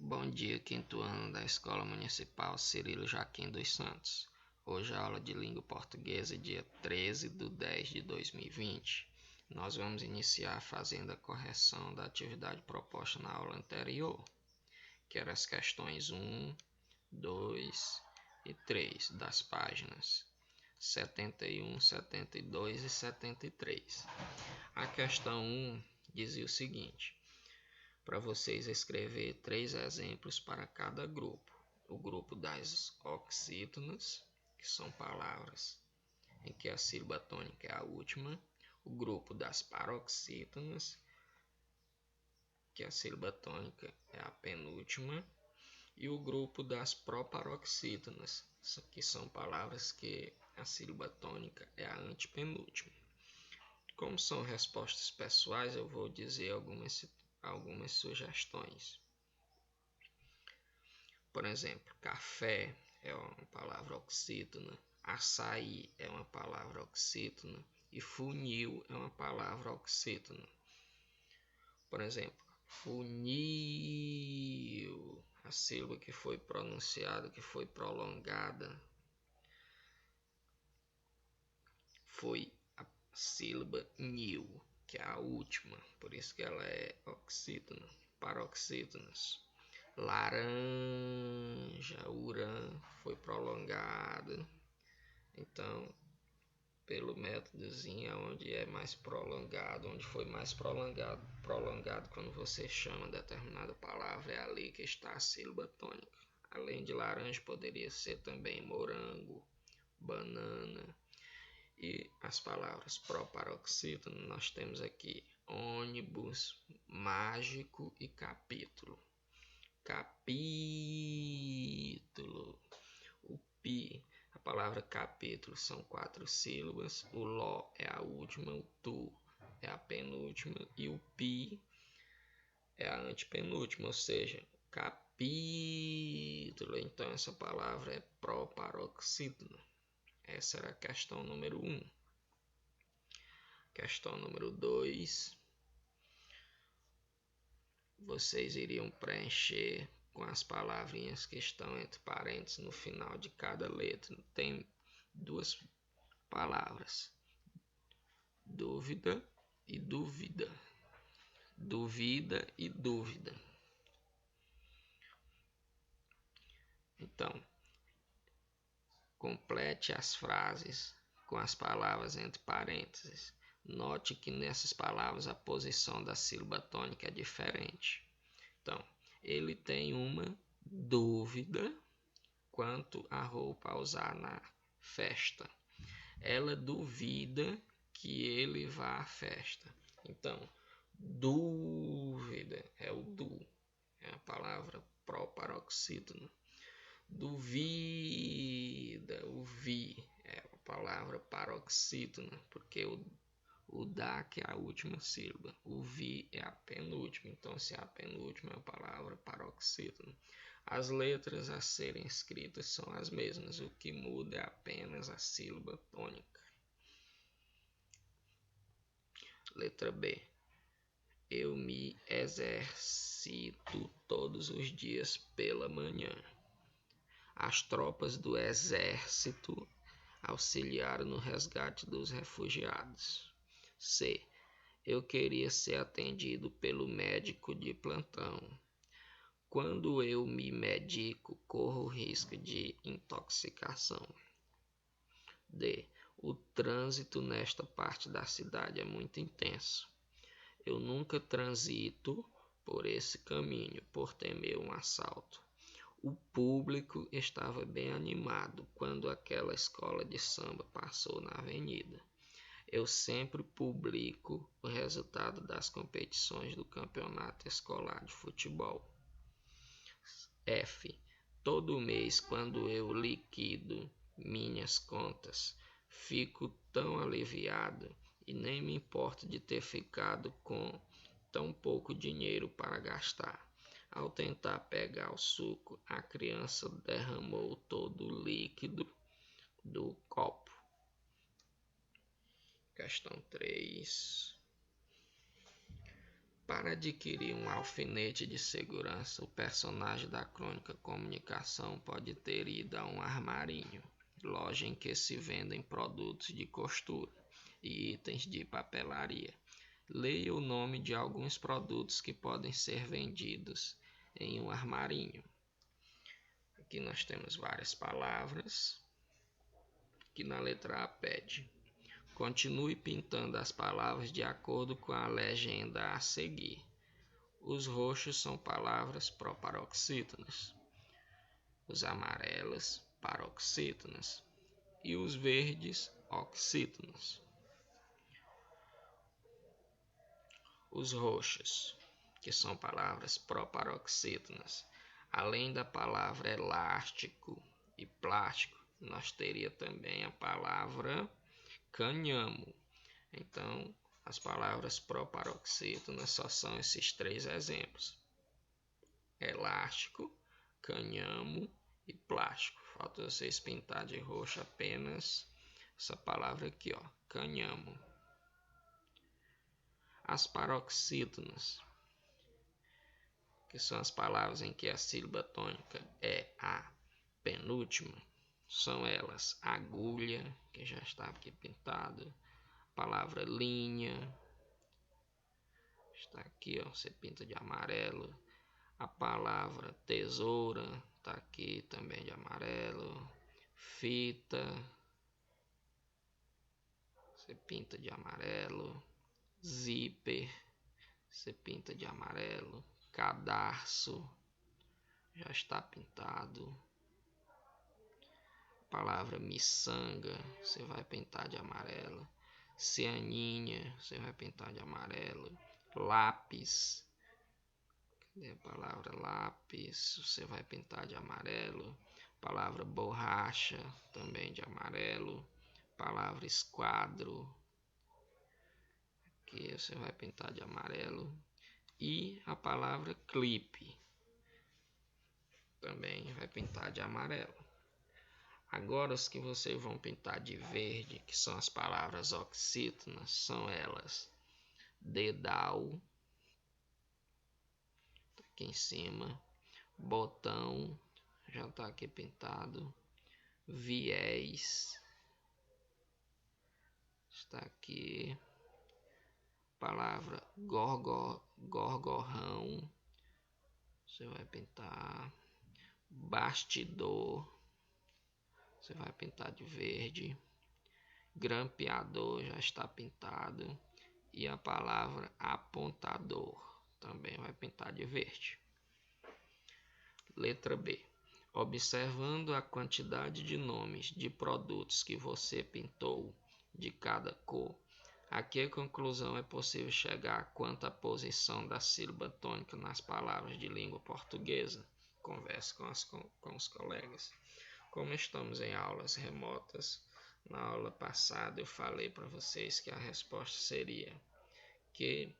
Bom dia, quinto ano da Escola Municipal Cirilo Jaquim dos Santos. Hoje a aula de língua portuguesa, dia 13/10/2020. Nós vamos iniciar fazendo a correção da atividade proposta na aula anterior, que eram as questões 1, 2 e 3 das páginas 71, 72 e 73. A questão 1 dizia o seguinte: para vocês escrever 3 exemplos para cada grupo. O grupo das oxítonas, que são palavras em que a sílaba tônica é a última. O grupo das paroxítonas, que a sílaba tônica é a penúltima. E o grupo das proparoxítonas, que são palavras que a sílaba tônica é a antepenúltima. Como são respostas pessoais, eu vou dizer algumas sugestões. Por exemplo, café é uma palavra oxítona, açaí é uma palavra oxítona e funil é uma palavra oxítona. Por exemplo, funil, a sílaba que foi pronunciada, que foi prolongada, foi a sílaba nil, que é a última, por isso que ela é oxítona. Paroxítonas: laranja, urã, foi prolongado. Então, pelo métodozinho, onde é mais prolongado, onde foi mais prolongado quando você chama determinada palavra, é ali que está a sílaba tônica. Além de laranja, poderia ser também morango, banana. E as palavras proparoxítona, nós temos aqui ônibus, mágico e capítulo. Capítulo. O pi, a palavra capítulo são 4 sílabas. O ló é a última, o tu é a penúltima e o pi é a antepenúltima, ou seja, capítulo. Então essa palavra é proparoxítona. Essa era a questão número 1. Questão número 2. Vocês iriam preencher com as palavrinhas que estão entre parênteses no final de cada letra. Tem 2 palavras: dúvida e dúvida. Duvida e dúvida. Então, complete as frases com as palavras entre parênteses. Note que nessas palavras a posição da sílaba tônica é diferente. Então, ele tem uma dúvida quanto à roupa a usar na festa. Ela duvida que ele vá à festa. Então, dúvida é o du, é a palavra proparoxítona. Duvida, o vi, é a palavra paroxítona, porque o da que é a última sílaba, o vi é a penúltima, então se é a penúltima é a palavra paroxítona. As letras a serem escritas são as mesmas, o que muda é apenas a sílaba tônica. Letra B. Eu me exercito todos os dias pela manhã. As tropas do exército auxiliaram no resgate dos refugiados. C. Eu queria ser atendido pelo médico de plantão. Quando eu me medico, corro risco de intoxicação. D. O trânsito nesta parte da cidade é muito intenso. Eu nunca transito por esse caminho, por temer um assalto. O público estava bem animado quando aquela escola de samba passou na avenida. Eu sempre publico o resultado das competições do campeonato escolar de futebol. F. Todo mês, quando eu liquido minhas contas, fico tão aliviado e nem me importo de ter ficado com tão pouco dinheiro para gastar. Ao tentar pegar o suco, a criança derramou todo o líquido do copo. Questão 3. Para adquirir um alfinete de segurança, o personagem da Crônica Comunicação pode ter ido a um armarinho, loja em que se vendem produtos de costura e itens de papelaria. Leia o nome de alguns produtos que podem ser vendidos em um armarinho. Aqui nós temos várias palavras, que na letra A pede: continue pintando as palavras de acordo com a legenda a seguir. Os roxos são palavras proparoxítonas, os amarelos paroxítonas e os verdes oxítonas. Os roxos, que são palavras proparoxítonas, além da palavra elástico e plástico, nós teria também a palavra cânhamo. Então, as palavras proparoxítonas só são esses 3 exemplos: elástico, cânhamo e plástico. Falta vocês pintar de roxo apenas essa palavra aqui, ó, cânhamo. As paroxítonas, que são as palavras em que a sílaba tônica é a penúltima, são elas agulha, que já está aqui pintado, palavra linha, está aqui, ó, você pinta de amarelo. A palavra tesoura está aqui também de amarelo. Fita, você pinta de amarelo. Zíper, você pinta de amarelo. Cadarço, já está pintado. A palavra miçanga, você vai pintar de amarelo. Cianinha, você vai pintar de amarelo. Lápis, a palavra lápis, você vai pintar de amarelo. Palavra borracha, também de amarelo. Palavra esquadro, aqui você vai pintar de amarelo. E a palavra clipe, também vai pintar de amarelo. Agora os que vocês vão pintar de verde, que são as palavras oxítonas, são elas: dedal, aqui em cima, botão, já está aqui pintado, viés, está aqui, palavra gorgorrão, você vai pintar, bastidor, você vai pintar de verde, grampeador já está pintado, e a palavra apontador também vai pintar de verde. Letra B. Observando a quantidade de nomes de produtos que você pintou de cada cor, a que conclusão é possível chegar quanto à posição da sílaba tônica nas palavras de língua portuguesa? Converse com os colegas. Como estamos em aulas remotas, na aula passada eu falei para vocês que a resposta seria que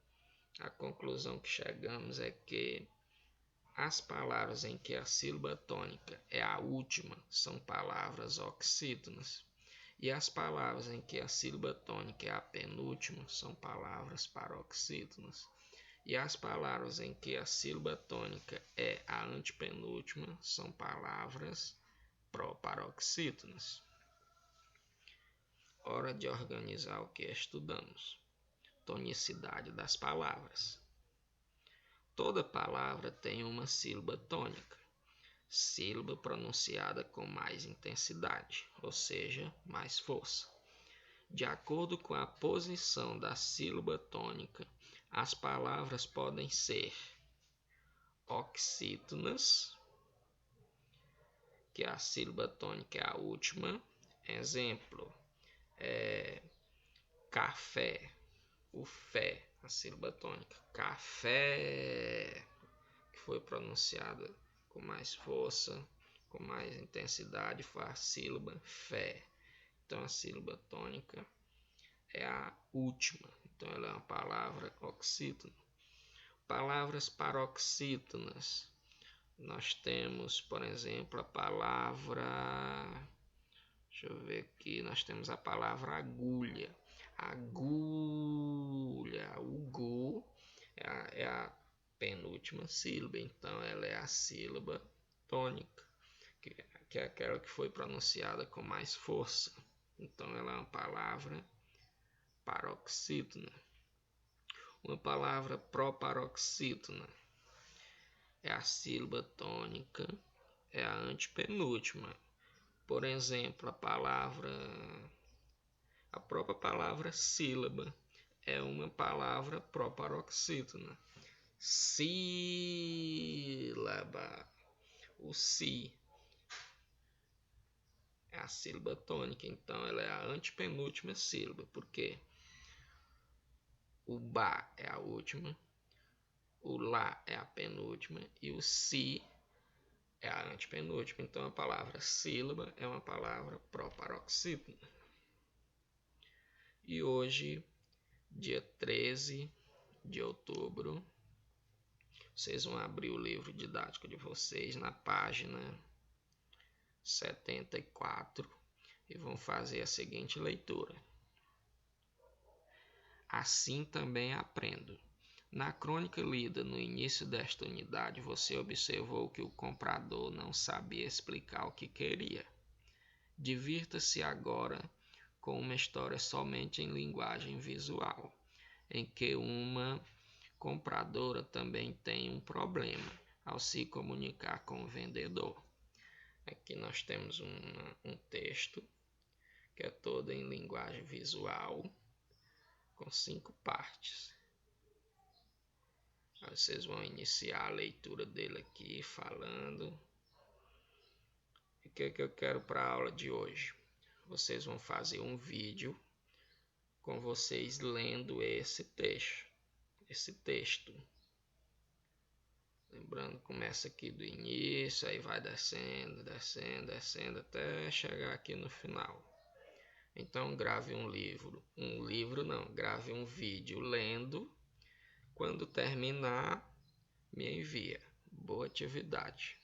a conclusão que chegamos é que as palavras em que a sílaba tônica é a última são palavras oxítonas, e as palavras em que a sílaba tônica é a penúltima são palavras paroxítonas, e as palavras em que a sílaba tônica é a antepenúltima são palavras proparoxítonas. Hora de organizar o que estudamos. Tonicidade das palavras. Toda palavra tem uma sílaba tônica, sílaba pronunciada com mais intensidade, ou seja, mais força. De acordo com a posição da sílaba tônica, as palavras podem ser oxítonas, que a sílaba tônica é a última. Exemplo, café, o fé, a sílaba tônica. Café, que foi pronunciada com mais força, com mais intensidade, foi a sílaba fé. Então a sílaba tônica é a última. Então ela é uma palavra oxítona. Palavras paroxítonas. Nós temos, por exemplo, a palavra... Deixa eu ver aqui. Nós temos a palavra agulha. Agulha. O gu é a penúltima sílaba, então ela é a sílaba tônica, que é aquela que foi pronunciada com mais força. Então ela é uma palavra paroxítona. Uma palavra proparoxítona é a sílaba tônica, é a antepenúltima. Por exemplo, a própria palavra sílaba é uma palavra proparoxítona. Sílaba. O si é a sílaba tônica, então ela é a antepenúltima sílaba, porque o ba é a última, o lá é a penúltima e o si é a antepenúltima. Então a palavra sílaba é uma palavra proparoxítona. E hoje, dia 13 de outubro, vocês vão abrir o livro didático de vocês na página 74 e vão fazer a seguinte leitura. Assim também aprendo. Na crônica lida no início desta unidade, você observou que o comprador não sabia explicar o que queria. Divirta-se agora com uma história somente em linguagem visual, em que uma compradora também tem um problema ao se comunicar com o vendedor. Aqui nós temos um texto que é todo em linguagem visual, com 5 partes. Aí vocês vão iniciar a leitura dele aqui falando. E o que eu quero para a aula de hoje? Vocês vão fazer um vídeo com vocês lendo esse texto. Lembrando, começa aqui do início, aí vai descendo, descendo, descendo, até chegar aqui no final. Então grave grave um vídeo lendo. Quando terminar, me envia. Boa atividade.